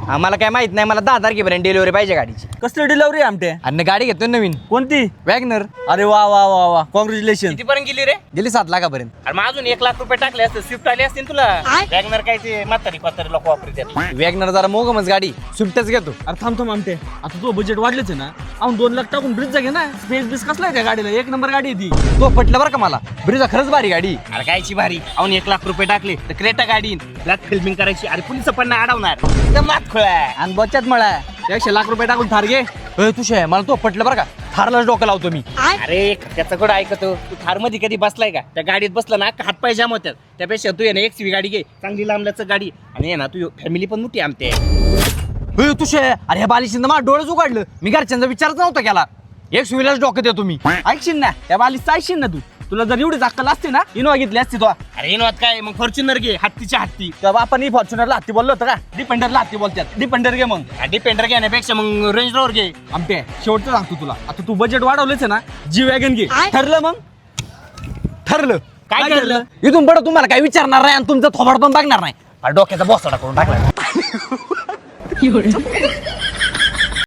आम्हाला काय माहित नाही, मला 10 तारखेपर्यंत डिलिव्हरी पाहिजे गाडीची. कसली डिलिव्हरी आमटे? आणि गाडी घेतोय नवीन कोणती? वॅगनर. अरे वा वा वा वा, कॉंग्रॅच्युलेशन. कितीपर्यंत गेली रे? गेली 7 लाखापर्यंत. अरे मग अजून 1 लाख रुपये टाकले असते, स्विफ्ट आली असतील तुला. वॅगनर काय ते म्हातारी लोक वापरतात. वॅगनर जरा मोगमच गाडी, स्विफ्टच घेतो. अरे थांब आमटे, आता तो बजेट वाढलेच आहे ना, आपण 2 लाख टाकून ब्रिजचा घे ना. स्पेस बिस कसला आहे त्या गाडीला, 1 नंबर गाडी आहे ती. तो पटलं बरं का मला, ब्रिजा खरंच भारी गाडी. अरे कायची भारी, अजून 1 लाख रुपये टाकले तर क्रेटा गाडी ब्लॅक फिल्मिंग करायची. अरे पोलिस पण नाही अडवणार. एकदम नात खोळा. आणि बचत मळा 100 लाख रुपये टाकून थार घे. तुझे मला तो पटलं बरं का, थारलाच डोकं लावतो मी. अरे त्याचं कडं ऐकतो तू. थार मध्ये कधी बसलाय का? त्या गाडीत बसला ना हात पाय जाम होत्यात. त्यापेक्षा तू आहे ना XUV गाडी घे, चांगली लांबल्याच गाडी. आणि आहे ना तू फॅमिली पण मोठी आमते. तुझे अरे ह्या बालिशीनं मला डोळंच उघडलं. मी घरच्यांचा विचारच नव्हता केला. एक सुविधाच डोकं देतो मी. ऐकशील ना त्या बालीच ऐकशील ना तू. तुला जर एवढी अक्कल असते ना, इनोवा घेतली असती तो. अरे इनोवात काय मग फॉर्च्युनर घे, हत्तीच्या हत्ती. तेव्हा आपण फॉर्च्युनरला हत्ती बोललो होतं का? डिपेंडरला हत्ती बोलतात. डिपेंडर घे मग. डिपेंडर घेण्यापेक्षा मग रेंज रोवर घे. आमटे शेवटचं सांगतो तुला, आता तू बजेट वाढवलेच ना, जी वॅगन घे. ठरलं मग? ठरलं. काय ठरलं? इथून पुढे तुम्हाला काही विचारणार नाही आणि तुमचं थोबाड पण बघणार नाही. डोक्याचा बॉस टाकून टाकला.